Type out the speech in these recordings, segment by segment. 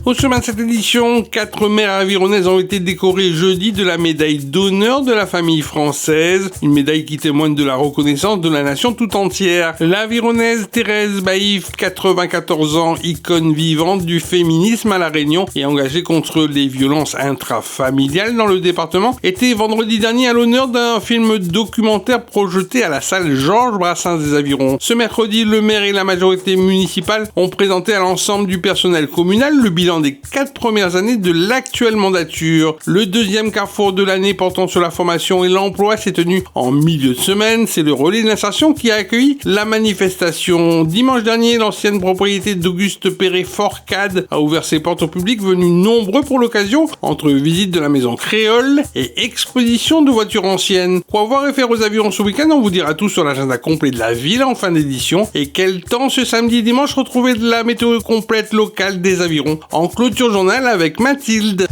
Au sommet de cette édition, 4 mères avironnaises ont été décorées jeudi de la médaille d'honneur de la famille française, une médaille qui témoigne de la reconnaissance de la nation tout entière. L'Avironnaise Thérèse Baïf, 94 ans, icône vivante du féminisme à La Réunion et engagée contre les violences intrafamiliales dans le département, était vendredi dernier à l'honneur d'un film documentaire projeté à la salle Georges Brassens des Avirons. Ce mercredi, le maire et la majorité municipale ont présenté à l'ensemble du personnel communal le bilan des 4 premières années de l'actuelle mandature. Le deuxième carrefour de l'année portant sur la formation et l'emploi s'est tenu en milieu de semaine. C'est le relais de l'insertion qui a accueilli la manifestation. Dimanche dernier, l'ancienne propriété d'Auguste Perret Forcade a ouvert ses portes au public, venus nombreux pour l'occasion, entre visite de la maison créole et exposition de voitures anciennes. Quoi voir et faire aux Avirons ce week-end, on vous dira tout sur l'agenda complet de la ville en fin d'édition. Et quel temps ce samedi et dimanche, retrouver de la météo complète locale des Avirons en clôture journal avec Mathilde.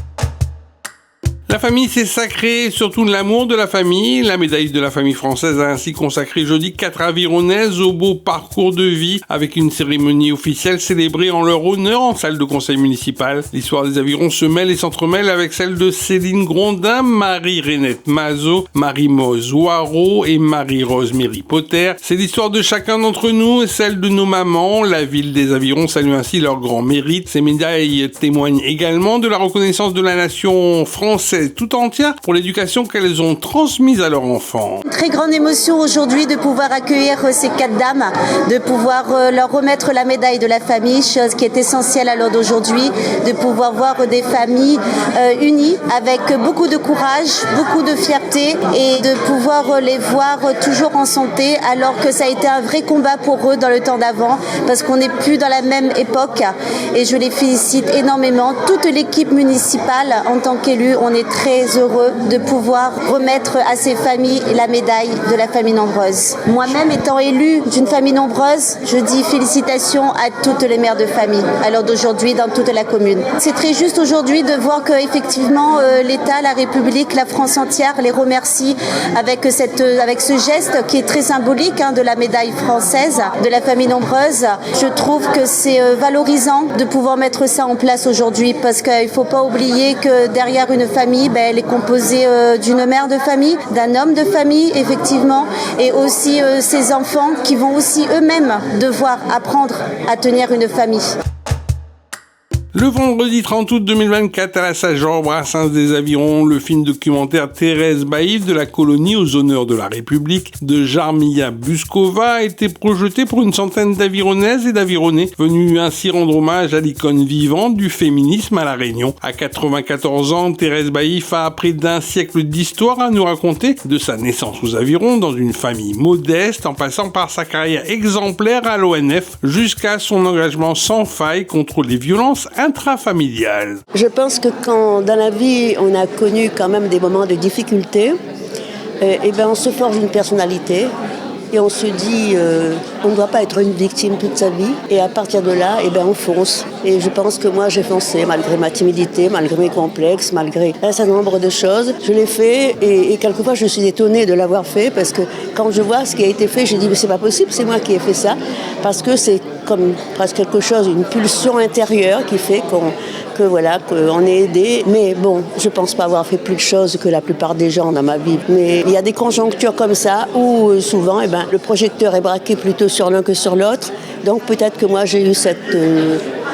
La famille s'est sacrée, surtout l'amour de la famille. La médaille de la famille française a ainsi consacré jeudi 4 Avironnaises au beau parcours de vie avec une cérémonie officielle célébrée en leur honneur en salle de conseil municipal. L'histoire des Avirons se mêle et s'entremêle avec celle de Céline Grondin, Marie-Renette Mazot, Marie-Mose Waro et Marie-Rose Potter. C'est l'histoire de chacun d'entre nous et celle de nos mamans. La ville des Avirons salue ainsi leur grand mérite. Ces médailles témoignent également de la reconnaissance de la nation française tout entière pour l'éducation qu'elles ont transmise à leurs enfants. Très grande émotion aujourd'hui de pouvoir accueillir ces 4 dames, de pouvoir leur remettre la médaille de la famille, chose qui est essentielle à l'heure d'aujourd'hui, de pouvoir voir des familles unies avec beaucoup de courage, beaucoup de fierté et de pouvoir les voir toujours en santé alors que ça a été un vrai combat pour eux dans le temps d'avant parce qu'on n'est plus dans la même époque et je les félicite énormément. Toute l'équipe municipale en tant qu'élue, on est très heureux de pouvoir remettre à ces familles la médaille de la famille nombreuse. Moi-même étant élue d'une famille nombreuse, je dis félicitations à toutes les mères de famille à l'heure d'aujourd'hui dans toute la commune. C'est très juste aujourd'hui de voir que effectivement l'État, la République, la France entière les remercie avec ce geste qui est très symbolique de la médaille française de la famille nombreuse. Je trouve que c'est valorisant de pouvoir mettre ça en place aujourd'hui parce qu'il ne faut pas oublier que derrière une famille, elle est composée d'une mère de famille, d'un homme de famille, effectivement, et aussi ses enfants qui vont aussi eux-mêmes devoir apprendre à tenir une famille. Le vendredi 30 août 2024, à la salle Georges Brassens des Avirons, le film documentaire Thérèse Baïf de la colonie aux honneurs de la République de Jarmila Buskova a été projeté pour une centaine d'Avironnaises et d'Avironnais, venus ainsi rendre hommage à l'icône vivante du féminisme à La Réunion. À 94 ans, Thérèse Baïf a près d'un siècle d'histoire à nous raconter, de sa naissance aux Avirons dans une famille modeste, en passant par sa carrière exemplaire à l'ONF, jusqu'à son engagement sans faille contre les violences intrafamiliales. Je pense que quand dans la vie on a connu quand même des moments de difficulté, on se forge une personnalité et on se dit on ne doit pas être une victime toute sa vie et à partir de là on fonce. Et je pense que moi j'ai foncé malgré ma timidité, malgré mes complexes, malgré un certain nombre de choses. Je l'ai fait et quelquefois je suis étonnée de l'avoir fait parce que quand je vois ce qui a été fait, je dis mais c'est pas possible, c'est moi qui ai fait ça parce que c'est comme presque quelque chose, une pulsion intérieure qui fait qu'on est aidé. Mais bon, je pense pas avoir fait plus de choses que la plupart des gens dans ma vie. Mais il y a des conjonctures comme ça où souvent le projecteur est braqué plutôt sur l'un que sur l'autre. Donc peut-être que moi j'ai eu cette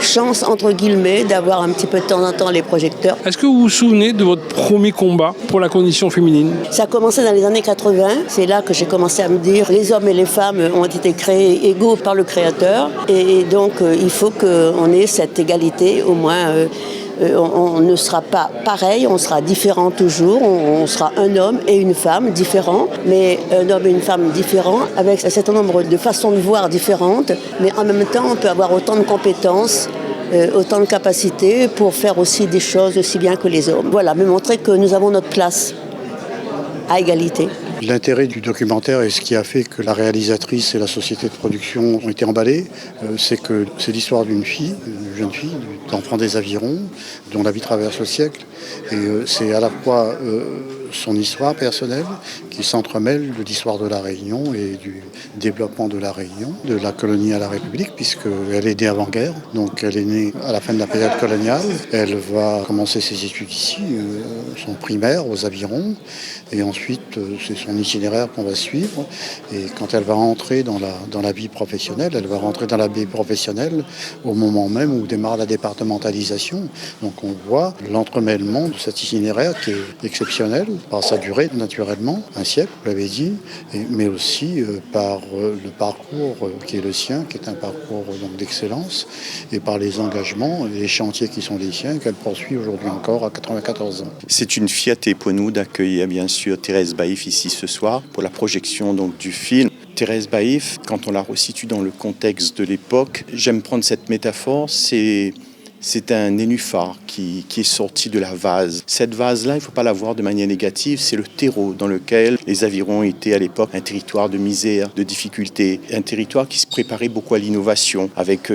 chance entre guillemets d'avoir un petit peu de temps en temps les projecteurs. Est-ce que vous vous souvenez de votre premier combat pour la condition féminine ? Ça a commencé dans les années 80. C'est là que j'ai commencé à me dire les hommes et les femmes ont été créés égaux par le Créateur. Et donc il faut qu'on ait cette égalité au moins. On ne sera pas pareil, on sera différent toujours, on sera un homme et une femme différents, mais un homme et une femme différents, avec un certain nombre de façons de voir différentes, mais en même temps on peut avoir autant de compétences, autant de capacités pour faire aussi des choses aussi bien que les hommes. Voilà, me montrer que nous avons notre place à égalité. L'intérêt du documentaire et ce qui a fait que la réalisatrice et la société de production ont été emballées, c'est que c'est l'histoire d'une jeune fille, d'enfant des Avirons, dont la vie traverse le siècle. Et c'est à la fois son histoire personnelle qui s'entremêle de l'histoire de la Réunion et du développement de la Réunion, de la colonie à la République, puisqu'elle est née avant-guerre. Donc elle est née à la fin de la période coloniale. Elle va commencer ses études ici, son primaire aux Avirons, et ensuite c'est son itinéraire qu'on va suivre. Et quand elle va entrer dans la vie professionnelle, elle va rentrer dans la vie professionnelle au moment même où démarre la départementalisation. Donc on voit l'entremêlement de cet itinéraire qui est exceptionnel par sa durée naturellement, un siècle, vous l'avez dit, mais aussi par le parcours qui est le sien, qui est un parcours donc d'excellence, et par les engagements et les chantiers qui sont les siens qu'elle poursuit aujourd'hui encore à 94 ans. C'est une fierté pour nous d'accueillir bien sûr Thérèse Baïf ici ce soir pour la projection donc, du film. Thérèse Baïf, quand on la resitue dans le contexte de l'époque, j'aime prendre cette métaphore, c'est un nénuphar qui est sorti de la vase. Cette vase-là, il ne faut pas la voir de manière négative, c'est le terreau dans lequel les Avirons étaient à l'époque un territoire de misère, de difficulté, un territoire qui se préparait beaucoup à l'innovation, avec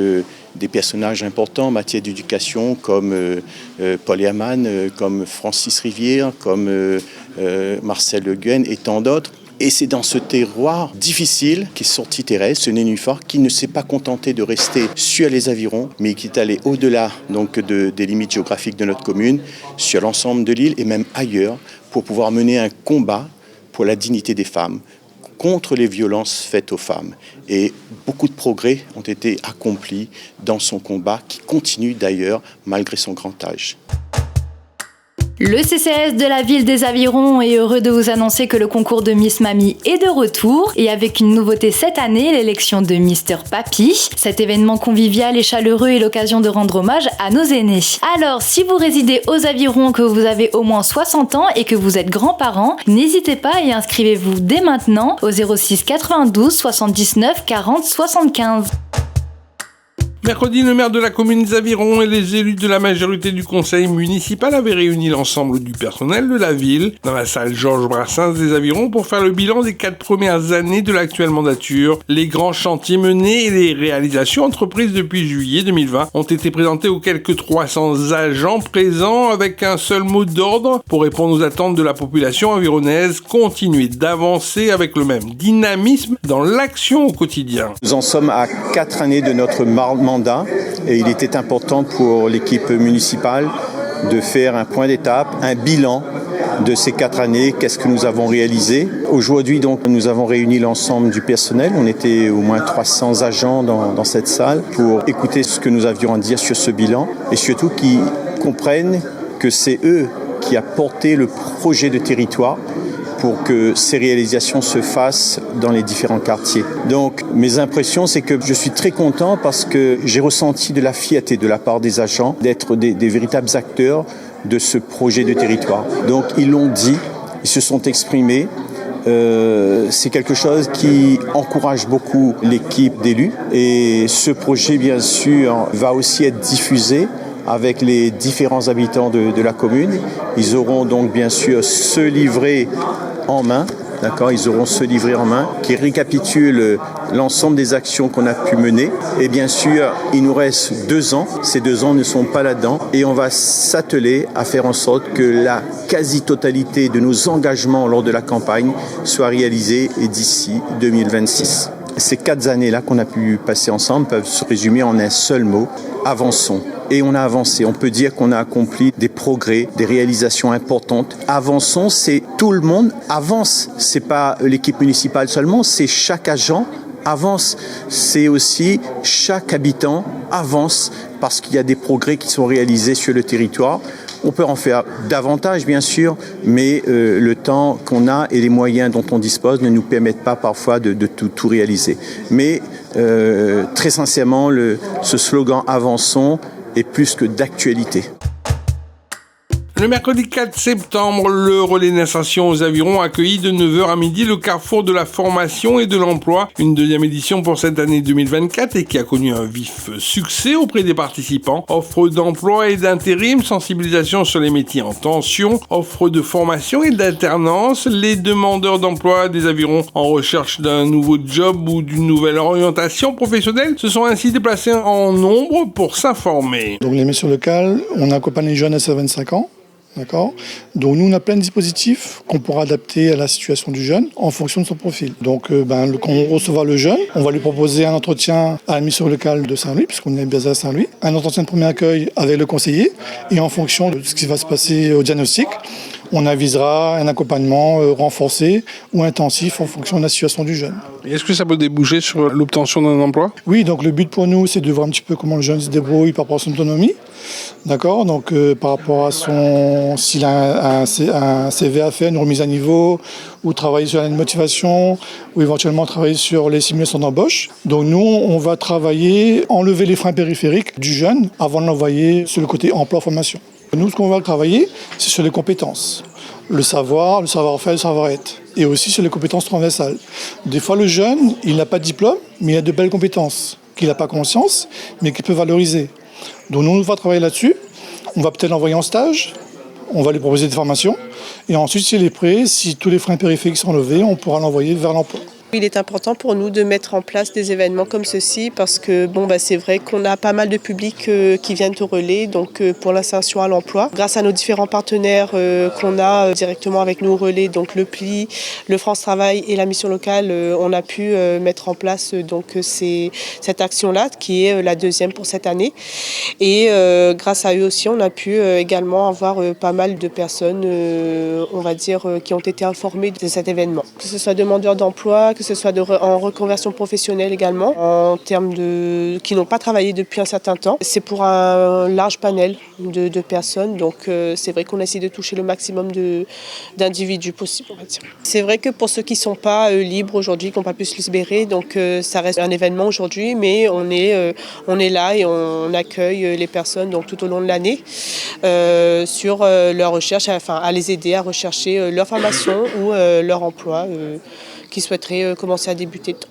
des personnages importants en matière d'éducation comme Paul Herman, comme Francis Rivière, comme Marcel Le Guen et tant d'autres. Et c'est dans ce terroir difficile qu'est sorti Thérèse, ce nénuphar, qui ne s'est pas contenté de rester sur les Avirons, mais qui est allé au-delà donc, des limites géographiques de notre commune, sur l'ensemble de l'île et même ailleurs, pour pouvoir mener un combat pour la dignité des femmes, contre les violences faites aux femmes. Et beaucoup de progrès ont été accomplis dans son combat, qui continue d'ailleurs malgré son grand âge. Le CCAS de la ville des Avirons est heureux de vous annoncer que le concours de Miss Mamie est de retour et avec une nouveauté cette année, l'élection de Mister Papy. Cet événement convivial et chaleureux est l'occasion de rendre hommage à nos aînés. Alors, si vous résidez aux Avirons, que vous avez au moins 60 ans et que vous êtes grands-parents, n'hésitez pas et inscrivez-vous dès maintenant au 06 92 79 40 75. Mercredi, le maire de la commune des Avirons et les élus de la majorité du conseil municipal avaient réuni l'ensemble du personnel de la ville dans la salle Georges Brassens des Avirons pour faire le bilan des 4 premières années de l'actuelle mandature. Les grands chantiers menés et les réalisations entreprises depuis juillet 2020 ont été présentés aux quelques 300 agents présents avec un seul mot d'ordre pour répondre aux attentes de la population avironnaise, continuer d'avancer avec le même dynamisme dans l'action au quotidien. Nous en sommes à 4 années de notre mandat et il était important pour l'équipe municipale de faire un point d'étape, un bilan de ces 4 années, qu'est-ce que nous avons réalisé. Aujourd'hui, donc, nous avons réuni l'ensemble du personnel. On était au moins 300 agents dans cette salle pour écouter ce que nous avions à dire sur ce bilan et surtout qu'ils comprennent que c'est eux qui a porté le projet de territoire pour que ces réalisations se fassent dans les différents quartiers. Donc, mes impressions, c'est que je suis très content parce que j'ai ressenti de la fierté de la part des agents d'être des véritables acteurs de ce projet de territoire. Donc, ils l'ont dit, ils se sont exprimés. C'est quelque chose qui encourage beaucoup l'équipe d'élus. Et ce projet, bien sûr, va aussi être diffusé avec les différents habitants de la commune. Ils auront donc, bien sûr, ce livret en main, d'accord, ils auront ce livret en main qui récapitule l'ensemble des actions qu'on a pu mener. Et bien sûr, il nous reste 2 ans. Ces 2 ans ne sont pas là-dedans. Et on va s'atteler à faire en sorte que la quasi-totalité de nos engagements lors de la campagne soit réalisée d'ici 2026. Ces 4 années-là qu'on a pu passer ensemble peuvent se résumer en un seul mot, avançons. Et on a avancé. On peut dire qu'on a accompli des progrès, des réalisations importantes. Avançons, c'est tout le monde avance. C'est pas l'équipe municipale seulement, c'est chaque agent avance. C'est aussi chaque habitant avance parce qu'il y a des progrès qui sont réalisés sur le territoire. On peut en faire davantage, bien sûr, mais le temps qu'on a et les moyens dont on dispose ne nous permettent pas parfois de tout réaliser. Mais très sincèrement, ce slogan « Avançons » est plus que d'actualité. Le mercredi 4 septembre, le Relais Natation aux Avirons a accueilli de 9h à midi le carrefour de la formation et de l'emploi, une 2e édition pour cette année 2024 et qui a connu un vif succès auprès des participants. Offre d'emploi et d'intérim, sensibilisation sur les métiers en tension, offre de formation et d'alternance. Les demandeurs d'emploi des Avirons en recherche d'un nouveau job ou d'une nouvelle orientation professionnelle se sont ainsi déplacés en nombre pour s'informer. Donc les missions locales, on accompagne les jeunes à 25 ans. D'accord ? Donc nous, on a plein de dispositifs qu'on pourra adapter à la situation du jeune en fonction de son profil. Donc quand on recevra le jeune, on va lui proposer un entretien à la mission locale de Saint-Louis, puisqu'on est basé à Saint-Louis, un entretien de premier accueil avec le conseiller, et en fonction de ce qui va se passer au diagnostic, on avisera un accompagnement renforcé ou intensif en fonction de la situation du jeune. Et est-ce que ça peut déboucher sur l'obtention d'un emploi ? Oui, donc le but pour nous, c'est de voir un petit peu comment le jeune se débrouille par rapport à son autonomie. D'accord, donc par rapport à s'il a un CV à faire, une remise à niveau, ou travailler sur la motivation, ou éventuellement travailler sur les simulations d'embauche. Donc nous, on va travailler, enlever les freins périphériques du jeune avant de l'envoyer sur le côté emploi-formation. Nous, ce qu'on va travailler, c'est sur les compétences. Le savoir, le savoir-faire, le savoir-être. Et aussi sur les compétences transversales. Des fois, le jeune, il n'a pas de diplôme, mais il a de belles compétences qu'il n'a pas conscience, mais qu'il peut valoriser. Donc nous, on va travailler là-dessus. On va peut-être l'envoyer en stage. On va lui proposer des formations. Et ensuite, s'il est prêt, si tous les freins périphériques sont levés, on pourra l'envoyer vers l'emploi. Il est important pour nous de mettre en place des événements comme ceci parce que c'est vrai qu'on a pas mal de publics qui viennent au relais donc pour l'insertion à l'emploi. Grâce à nos différents partenaires qu'on a directement avec nous au relais, donc le PLI, le France Travail et la mission locale, on a pu mettre en place cette action-là qui est la deuxième pour cette année. Et grâce à eux aussi, on a pu également avoir pas mal de personnes, on va dire, qui ont été informées de cet événement. Que ce soit demandeurs d'emploi, que ce soit en reconversion professionnelle également, en termes qui n'ont pas travaillé depuis un certain temps. C'est pour un large panel de personnes, donc c'est vrai qu'on essaie de toucher le maximum d'individus possible, on va dire. C'est vrai que pour ceux qui ne sont pas libres aujourd'hui, qui n'ont pas pu se libérer, donc ça reste un événement aujourd'hui, mais on est là et on accueille les personnes donc, tout au long de l'année sur leur recherche, à les aider à rechercher leur formation ou leur emploi qui souhaiteraient commencer à débuter dedans.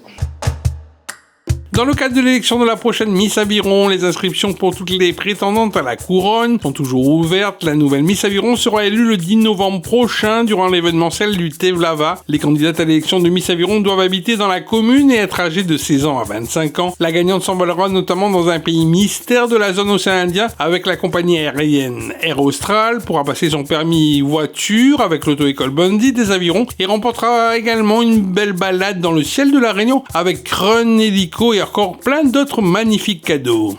Dans le cadre de l'élection de la prochaine Miss Aviron, les inscriptions pour toutes les prétendantes à la couronne sont toujours ouvertes. La nouvelle Miss Aviron sera élue le 10 novembre prochain durant l'événementiel du Tevlava. Les candidates à l'élection de Miss Aviron doivent habiter dans la commune et être âgées de 16 ans à 25 ans. La gagnante s'envolera notamment dans un pays mystère de la zone océan Indien avec la compagnie aérienne Air Austral, pourra passer son permis voiture avec l'auto-école Bundy des Avirons et remportera également une belle balade dans le ciel de la Réunion avec Run Hélico et encore plein d'autres magnifiques cadeaux.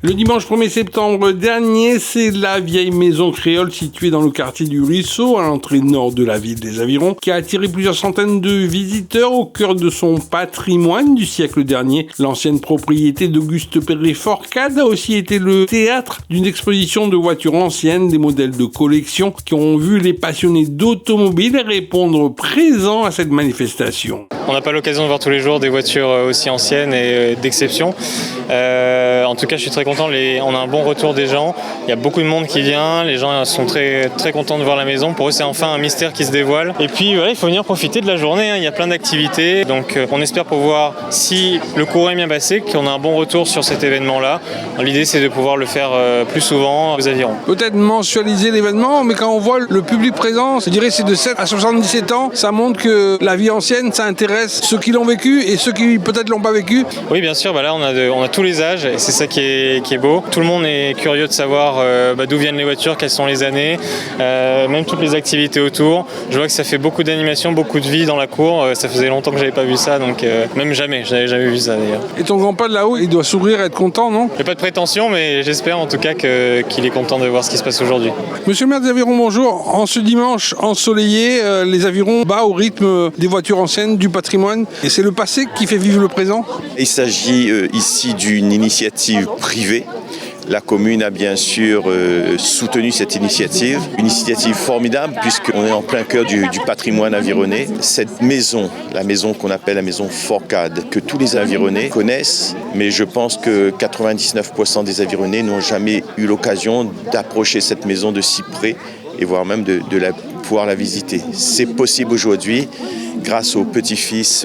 Le dimanche 1er septembre dernier, c'est la vieille maison créole située dans le quartier du Ruisseau, à l'entrée nord de la ville des Avirons, qui a attiré plusieurs centaines de visiteurs au cœur de son patrimoine du siècle dernier. L'ancienne propriété d'Auguste Perret-Forcade a aussi été le théâtre d'une exposition de voitures anciennes, des modèles de collection, qui ont vu les passionnés d'automobile répondre présents à cette manifestation. On n'a pas l'occasion de voir tous les jours des voitures aussi anciennes et d'exception. En tout cas, je suis très content. On a un bon retour des gens. Il y a beaucoup de monde qui vient. Les gens sont très, très contents de voir la maison. Pour eux, c'est enfin un mystère qui se dévoile. Et puis, voilà, il faut venir profiter de la journée. Il y a plein d'activités. Donc, on espère pouvoir, si le courant est bien passé, qu'on a un bon retour sur cet événement-là. L'idée, c'est de pouvoir le faire plus souvent aux Avirons. Peut-être mensualiser l'événement, mais quand on voit le public présent, je dirais que c'est de 7 à 77 ans. Ça montre que la vie ancienne, ça intéresse ceux qui l'ont vécu et ceux qui peut-être l'ont pas vécu. Oui, bien sûr. Là, on a tous les âges et c'est ça qui est beau. Tout le monde est curieux de savoir d'où viennent les voitures, quelles sont les années, même toutes les activités autour. Je vois que ça fait beaucoup d'animation, beaucoup de vie dans la cour. Ça faisait longtemps que j'avais pas vu ça, donc même jamais, je n'avais jamais vu ça d'ailleurs. Et ton grand-père de là-haut, il doit sourire, être content, non ? Il n'y a pas de prétention, mais j'espère en tout cas qu'il est content de voir ce qui se passe aujourd'hui. Monsieur le maire des Avirons, bonjour. En ce dimanche ensoleillé, les Avirons battent au rythme des voitures anciennes, du patrimoine. Et c'est le passé qui fait vivre le présent ? Il s'agit ici d'une initiative privée. La commune a bien sûr soutenu cette initiative, une initiative formidable puisqu'on est en plein cœur du patrimoine avironnais. Cette maison, la maison qu'on appelle la maison Forcade, que tous les Avironnais connaissent, mais je pense que 99% des Avironnais n'ont jamais eu l'occasion d'approcher cette maison de si près et voire même de pouvoir la visiter. C'est possible aujourd'hui grâce au petit-fils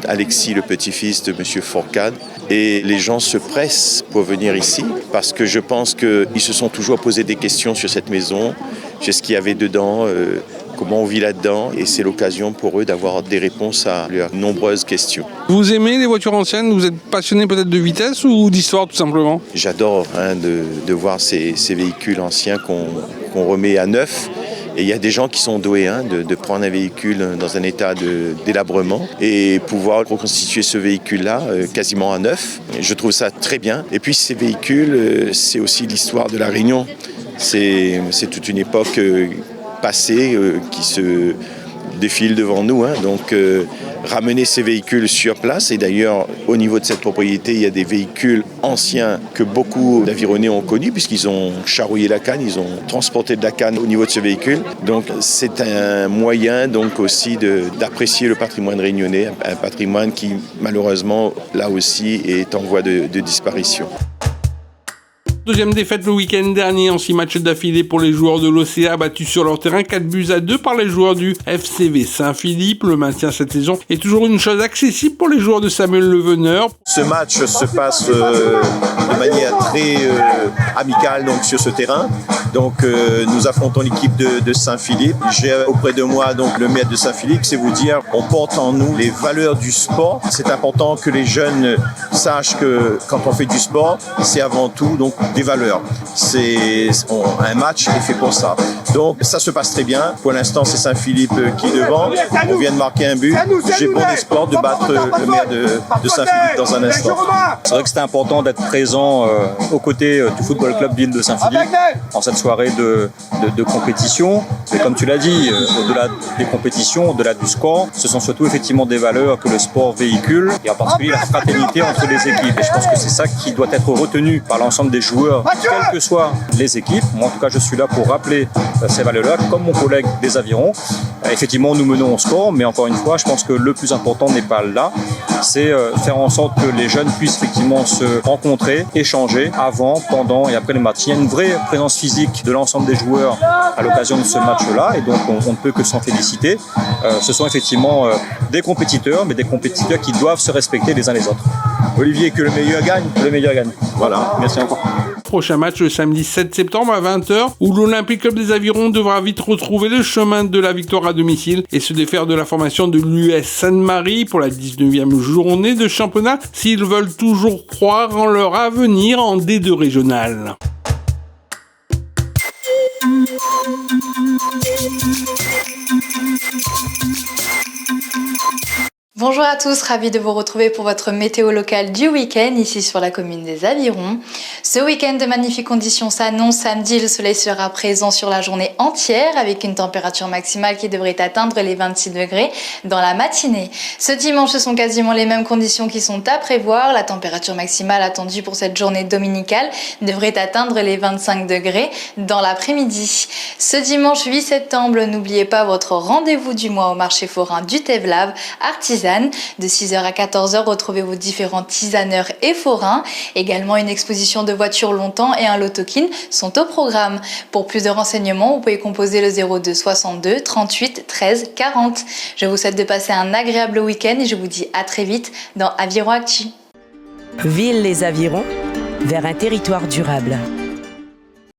d'Alexis, le petit-fils de M. Forcade. Et les gens se pressent pour venir ici parce que je pense qu'ils se sont toujours posé des questions sur cette maison, sur ce qu'il y avait dedans, comment on vit là-dedans et c'est l'occasion pour eux d'avoir des réponses à leurs nombreuses questions. Vous aimez les voitures anciennes? Vous êtes passionné peut-être de vitesse ou d'histoire tout simplement? J'adore de voir ces véhicules anciens qu'on remet à neuf. Et il y a des gens qui sont doués de prendre un véhicule dans un état de délabrement et pouvoir reconstituer ce véhicule-là quasiment à neuf. Je trouve ça très bien. Et puis ces véhicules, c'est aussi l'histoire de La Réunion. C'est toute une époque passée qui se défile devant nous. Donc ramener ces véhicules sur place. Et d'ailleurs, au niveau de cette propriété, il y a des véhicules anciens que beaucoup d'Avironnais ont connus puisqu'ils ont charrouillé la canne, ils ont transporté de la canne au niveau de ce véhicule. Donc c'est un moyen donc aussi d'apprécier le patrimoine réunionnais, un patrimoine qui malheureusement là aussi est en voie de disparition. Deuxième défaite le week-end dernier en 6 matchs d'affilée pour les joueurs de l'OCA battus sur leur terrain 4-2 par les joueurs du FCV Saint-Philippe. Le maintien cette saison est toujours une chose accessible pour les joueurs de Samuel Leveneur. Ce match se passe de manière très amicale donc, sur ce terrain. Donc nous affrontons l'équipe de Saint-Philippe. J'ai auprès de moi donc, le maître de Saint-Philippe, c'est vous dire on porte en nous les valeurs du sport. C'est important que les jeunes sachent que quand on fait du sport, c'est avant tout donc, des valeurs. Un match est fait pour ça. Donc ça se passe très bien. Pour l'instant, c'est Saint-Philippe qui est devant. On vient de marquer un but. J'ai bon espoir de battre le maire de Saint-Philippe dans un instant. C'est vrai que c'était important d'être présent aux côtés du Football Club Ville de Saint-Philippe en cette soirée de compétition. Et comme tu l'as dit, au-delà des compétitions, au-delà du score, ce sont surtout effectivement des valeurs que le sport véhicule et en particulier la fraternité entre les équipes. Et je pense que c'est ça qui doit être retenu par l'ensemble des joueurs, quelles que soient les équipes. Moi, en tout cas, je suis là pour rappeler ces valeurs-là, comme mon collègue des Avirons. Effectivement, nous menons au score, mais encore une fois, je pense que le plus important n'est pas là. C'est faire en sorte que les jeunes puissent effectivement se rencontrer, échanger avant, pendant et après les matchs. Il y a une vraie présence physique de l'ensemble des joueurs à l'occasion de ce match-là, et donc on ne peut que s'en féliciter. Ce sont effectivement des compétiteurs, mais des compétiteurs qui doivent se respecter les uns les autres. Olivier, que le meilleur gagne. Le meilleur gagne. Voilà, merci encore. Prochain match le samedi 7 septembre à 20h où l'Olympique Club des Avirons devra vite retrouver le chemin de la victoire à domicile et se défaire de la formation de l'US Sainte-Marie pour la 19e journée de championnat s'ils veulent toujours croire en leur avenir en D2 régional. Bonjour à tous, ravi de vous retrouver pour votre météo locale du week-end ici sur la commune des Avirons. Ce week-end de magnifiques conditions s'annonce. Samedi, le soleil sera présent sur la journée entière avec une température maximale qui devrait atteindre les 26 degrés dans la matinée. Ce dimanche, ce sont quasiment les mêmes conditions qui sont à prévoir. La température maximale attendue pour cette journée dominicale devrait atteindre les 25 degrés dans l'après-midi. Ce dimanche 8 septembre, n'oubliez pas votre rendez-vous du mois au marché forain du Tevlav, artisan. De 6h à 14h, retrouvez vos différents tisaneurs et forains. Également, une exposition de voitures longtemps et un loto-kin sont au programme. Pour plus de renseignements, vous pouvez composer le 02 62 38 13 40. Je vous souhaite de passer un agréable week-end et je vous dis à très vite dans Aviron Actu. Ville les Avirons, vers un territoire durable.